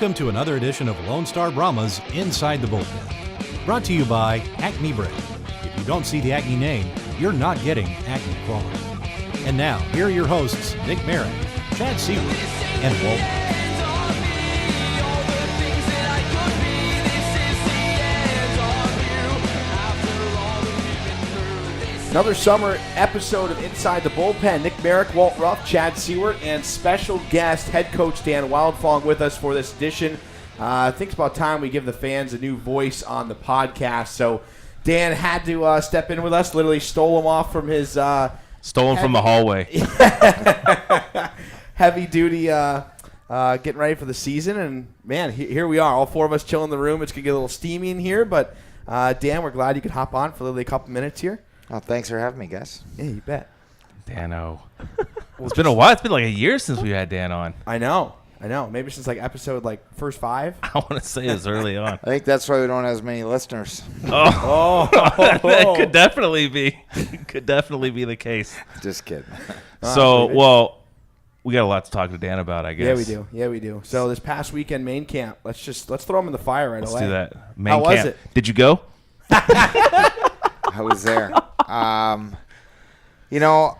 Welcome to another edition of Lone Star Brahmas Inside the Bullpen. Brought to you by Acme Bread. If you don't see the Acme name, you're not getting Acme quality. And now, here are your hosts, Nick Merritt, Chad Seward, and Walt. Another summer episode of Inside the Bullpen. Nick Merrick, Walt Ruff, Chad Seward, and special guest head coach Dan Wildfong with us for this edition. I think it's about time we give the fans a new voice on the podcast. So Dan had to step in with us, literally stole him off from his... Stolen from the hallway. Heavy-duty getting ready for the season. And, man, here we are. All four of us chilling in the room. It's going to get a little steamy in here. But, Dan, we're glad you could hop on for literally a couple minutes here. Oh, thanks for having me, guys. Yeah, you bet. Dano. It's been a while. It's been like a year since we had Dan on. I know. Maybe since episode first 5. I want to say it's early on. I think that's why we don't have as many listeners. That could definitely be. Could definitely be the case. Just kidding. So, we got a lot to talk to Dan about, I guess. Yeah, we do. So this past weekend, main camp. Let's throw him in the fire right away. Let's do that. How was it? Did you go? I was there.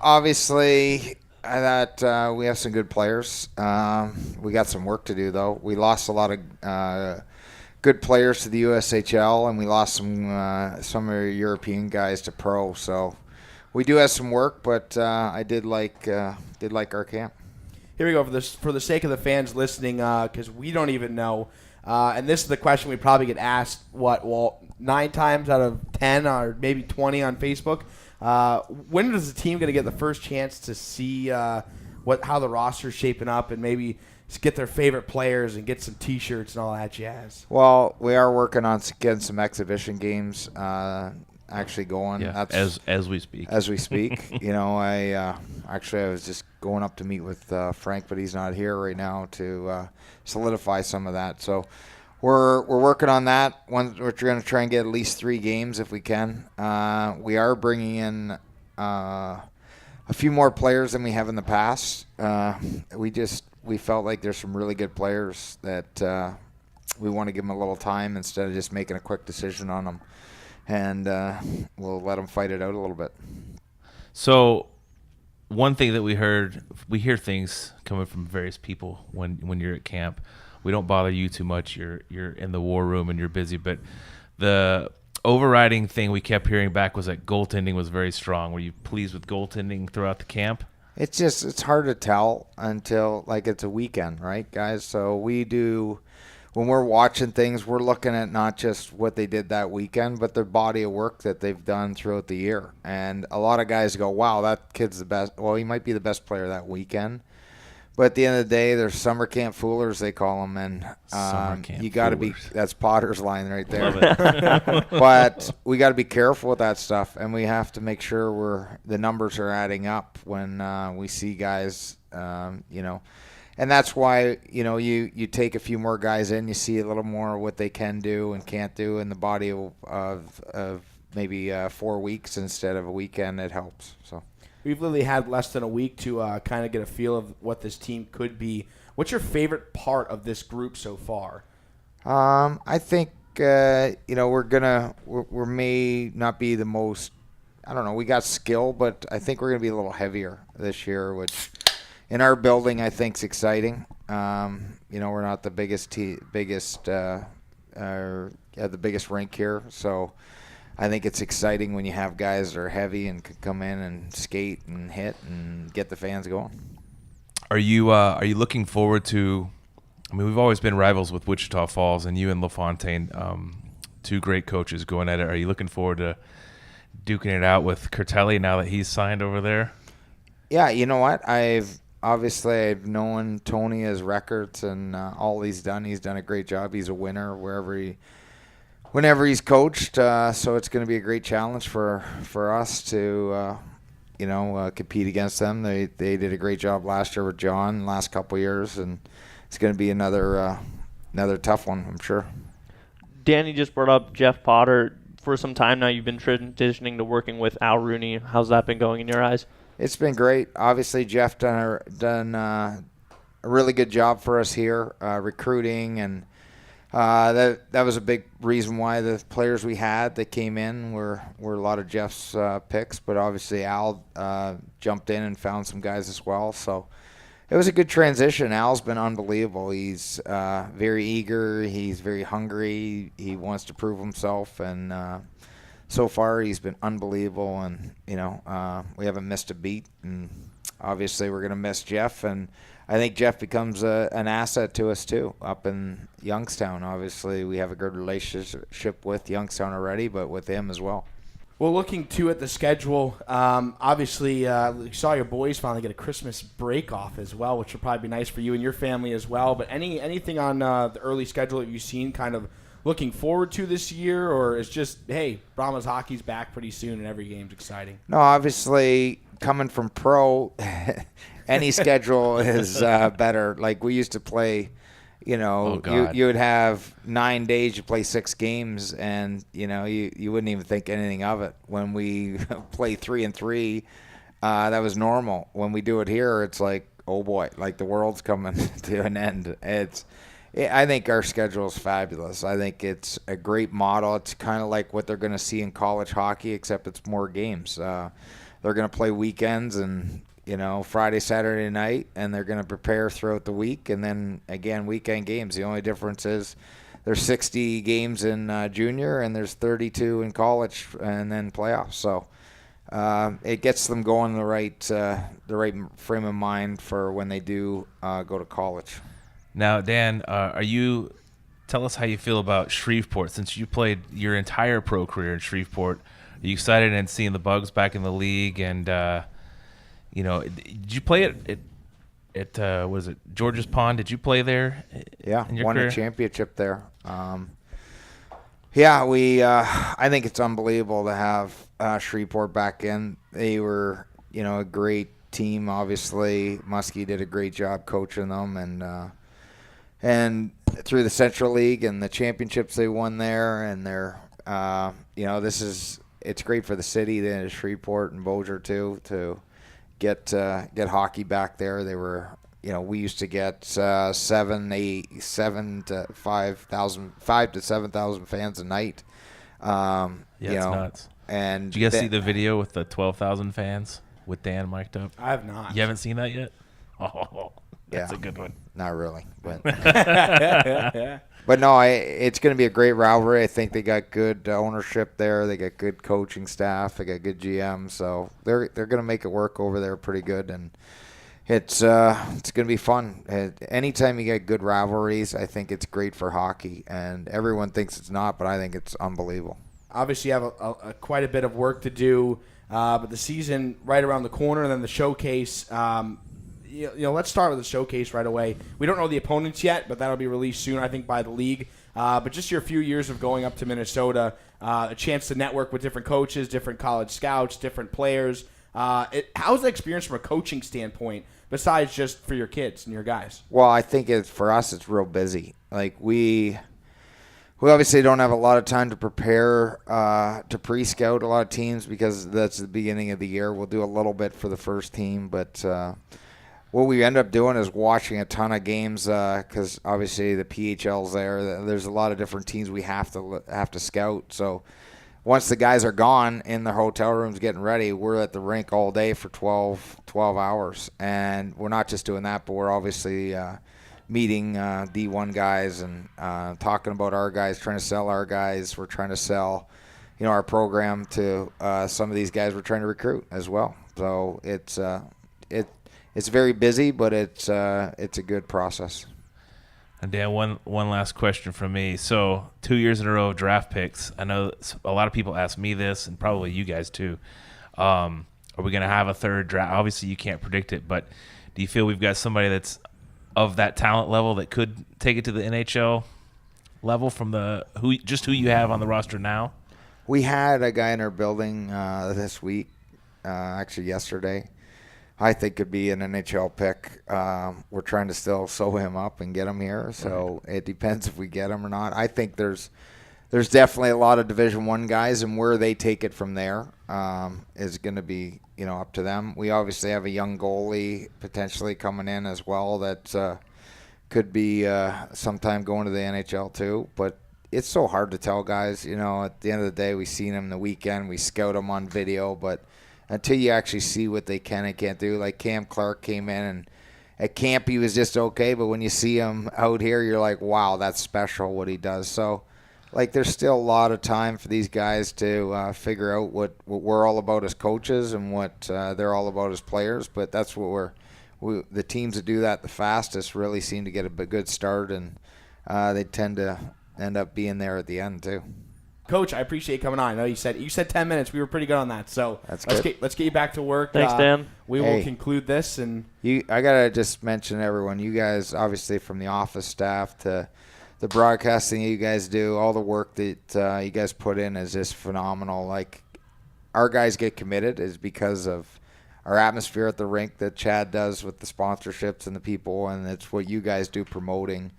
Obviously, I thought we have some good players. We got some work to do, though. We lost a lot of good players to the USHL, and we lost some of our European guys to pro. So we do have some work, but I did like our camp. Here we go for the sake of the fans listening, because we don't even know. And this is the question we probably get asked, Walt, 9 times out of 10 or maybe 20 on Facebook. When is the team going to get the first chance to see how the roster's shaping up and maybe get their favorite players and get some T-shirts and all that jazz? Well, we are working on getting some exhibition games actually going. Yeah, as we speak. As we speak. I was just going up to meet with Frank, but he's not here right now to solidify some of that. So we're working on that. We're going to try and get at least 3 games if we can. We are bringing in a few more players than we have in the past. We felt like there's some really good players that we want to give them a little time instead of just making a quick decision on them. And we'll let them fight it out a little bit. So one thing that we hear things coming from various people when you're at camp. We don't bother you too much. You're in the war room and you're busy. But the overriding thing we kept hearing back was that goaltending was very strong. Were you pleased with goaltending throughout the camp? It's hard to tell until it's a weekend, right, guys? So when we're watching things, we're looking at not just what they did that weekend, but their body of work that they've done throughout the year. And a lot of guys go, wow, that kid's the best. Well, he might be the best player that weekend. But at the end of the day, there's summer camp foolers, they call them. And you got to be – that's Potter's line right there. Love it. But we got to be careful with that stuff, and we have to make sure the numbers are adding up when we see guys, And that's why, you take a few more guys in, you see a little more what they can do and can't do in the body of maybe 4 weeks instead of a weekend. It helps. So we've literally had less than a week to kind of get a feel of what this team could be. What's your favorite part of this group so far? I think, we may not be the most, I don't know, we got skill, but I think we're going to be a little heavier this year, which – in our building, I think is exciting. We're not the biggest rink here, so I think it's exciting when you have guys that are heavy and can come in and skate and hit and get the fans going. Are you looking forward to? I mean, we've always been rivals with Wichita Falls, and you and LaFontaine, 2 great coaches going at it. Are you looking forward to duking it out with Curtelli now that he's signed over there? Yeah, you know what? I've known Tony as records and all he's done. He's done a great job. He's a winner whenever he's coached. So it's going to be a great challenge for us to, compete against them. They did a great job last year with John, last couple of years, and it's going to be another tough one, I'm sure. Danny just brought up Jeff Potter. For some time now, you've been transitioning to working with Al Rooney. How's that been going in your eyes? It's been great. Obviously, Jeff done a really good job for us here, recruiting, and that was a big reason why the players we had that came in were a lot of Jeff's picks, but obviously Al jumped in and found some guys as well. So it was a good transition. Al's been unbelievable. He's very eager. He's very hungry. He wants to prove himself, and so far he's been unbelievable. And we haven't missed a beat. And obviously we're going to miss Jeff, and I think Jeff becomes an asset to us too up in Youngstown. Obviously we have a good relationship with Youngstown already, but with him as well. Well, looking too at the schedule, obviously you saw your boys finally get a Christmas break off as well, which will probably be nice for you and your family as well. But anything on the early schedule that you've seen kind of looking forward to this year, or is just, hey, Brahmas hockey's back pretty soon and every game's exciting? No, obviously coming from pro, any schedule is better. Like we used to play, you would have 9 days, you play 6 games, and you wouldn't even think anything of it. When we play 3-3, that was normal. When we do it here, it's like, oh boy, like the world's coming to an end. I think our schedule is fabulous. I think it's a great model. It's kind of like what they're going to see in college hockey, except it's more games. They're going to play weekends and Friday, Saturday night, and they're going to prepare throughout the week, and then again weekend games. The only difference is there's 60 games in junior and there's 32 in college, and then playoffs. So it gets them going the right frame of mind for when they do go to college. Now, Dan, tell us how you feel about Shreveport, since you played your entire pro career in Shreveport. Are you excited in seeing the Bugs back in the league? And did you play at was it George's Pond? Did you play there? Yeah, in your won career? a championship there. I think it's unbelievable to have Shreveport back in. They were, a great team. Obviously, Muskie did a great job coaching them, and through the Central League and the championships they won there, and they're, it's great for the city, then Shreveport and Bossier too, to get hockey back there. They were, we used to get 5,000 to 7,000 fans a night. It's nuts. And did you guys see the video with the 12,000 fans with Dan mic'd up? I have not. You haven't seen that yet? Oh, that's a good one. Not really, but but no, it's going to be a great rivalry. I think they got good ownership there. They got good coaching staff. They got good GM, so they're going to make it work over there pretty good, and it's going to be fun. Anytime you get good rivalries, I think it's great for hockey, and everyone thinks it's not, but I think it's unbelievable. Obviously, you have quite a bit of work to do, but the season right around the corner, and then the showcase. Let's start with the showcase right away. We don't know the opponents yet, but that'll be released soon, I think, by the league. But just your few years of going up to Minnesota, a chance to network with different coaches, different college scouts, different players. How's the experience from a coaching standpoint, besides just for your kids and your guys? Well, I think for us, it's real busy. Like we obviously don't have a lot of time to prepare to pre-scout a lot of teams because that's the beginning of the year. We'll do a little bit for the first team, but what we end up doing is watching a ton of games because obviously the PHL's there. There's a lot of different teams we have to scout. So once the guys are gone in the hotel rooms getting ready, we're at the rink all day for 12 hours. And we're not just doing that, but we're obviously meeting D1 guys and talking about our guys, trying to sell our guys. We're trying to sell, our program to some of these guys we're trying to recruit as well. So it's very busy, but it's a good process. And Dan, one last question from me. So 2 years in a row of draft picks. I know a lot of people ask me this, and probably you guys too. Are we going to have a third draft? Obviously, you can't predict it, but do you feel we've got somebody that's of that talent level that could take it to the NHL level from who you have on the roster now? We had a guy in our building this week, actually yesterday. I think could be an NHL pick. We're trying to still sew him up and get him here, so It depends if we get him or not. I think there's definitely a lot of Division I guys, and where they take it from there is going to be, up to them. We obviously have a young goalie potentially coming in as well that could be sometime going to the NHL too. But it's so hard to tell guys. At the end of the day, we seen them the weekend. We scout them on video, but until you actually see what they can and can't do, like Cam Clark came in and at camp he was just okay, but when you see him out here, you're like, wow, that's special what he does. So, there's still a lot of time for these guys to figure out what we're all about as coaches and what they're all about as players. But that's what the teams that do that the fastest really seem to get a good start, and they tend to end up being there at the end too. Coach, I appreciate you coming on. I know you said 10 minutes. We were pretty good on that. So let's get you back to work. Thanks, Dan. We will conclude this. And I gotta just mention everyone. You guys, obviously from the office staff to the broadcasting you guys do, all the work that you guys put in is just phenomenal. Our guys get committed is because of our atmosphere at the rink that Chad does with the sponsorships and the people, and it's what you guys do promoting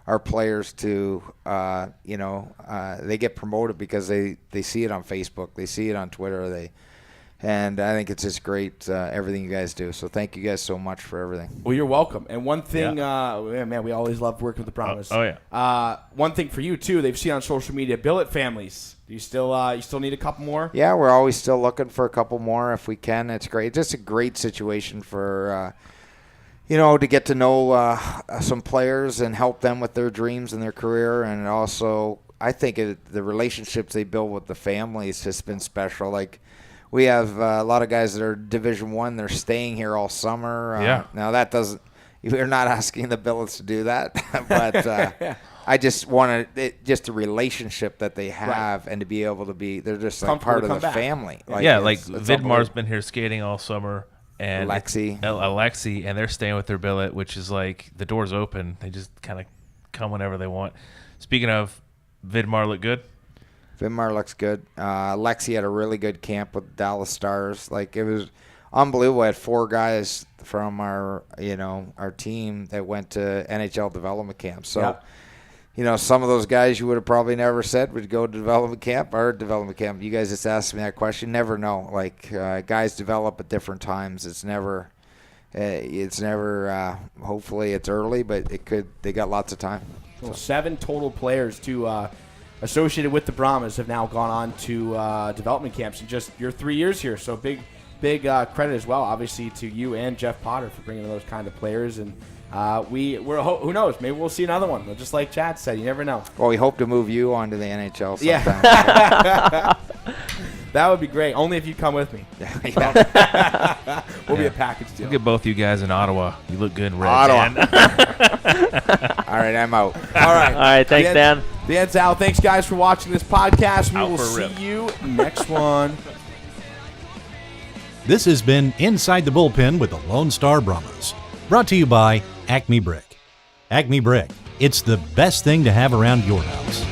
our players to, they get promoted because they see it on Facebook, they see it on Twitter, and I think it's just great, everything you guys do. So thank you guys so much for everything. Well, you're welcome. And one thing, man, we always love working with the Brahmas. One thing for you too, they've seen on social media, billet families. Do you still need a couple more? Yeah, we're always still looking for a couple more if we can. It's great. Just a great situation for. To get to know some players and help them with their dreams and their career. And also, I think the relationships they build with the families has been special. We have a lot of guys that are Division I. They're staying here all summer. Now, that doesn't – we're not asking the billets to do that. But I just want just the relationship that they have and to be able to be – they're just part of the family. Vidmar's been here skating all summer. And Alexi, and they're staying with their billet, which is the door's open. They just kind of come whenever they want. Speaking of, Vidmar look good? Vidmar looks good. Alexi had a really good camp with Dallas Stars. It was unbelievable. I had 4 guys from our team that went to NHL development camp. So, some of those guys you would have probably never said would go to development camp. Our development camp, you guys just asked me that question. Never know. Guys develop at different times. It's never. Hopefully, it's early, but it could. They got lots of time. Well, 7 total players associated with the Brahmas have now gone on to development camps in just your 3 years here. So big credit as well, obviously, to you and Jeff Potter for bringing those kind of players. And who knows? Maybe we'll see another one. Just like Chad said, you never know. Well, we hope to move you on to the NHL sometime. Yeah. That would be great. Only if you come with me. We'll be a package deal. Look at both you guys in Ottawa. You look good in red. Ottawa. All right, I'm out. All right. Thanks, Dan. Dan's out. Thanks, guys, for watching this podcast. We will see you next one. This has been Inside the Bullpen with the Lone Star Brahmas. Brought to you by Acme Brick. Acme Brick, it's the best thing to have around your house.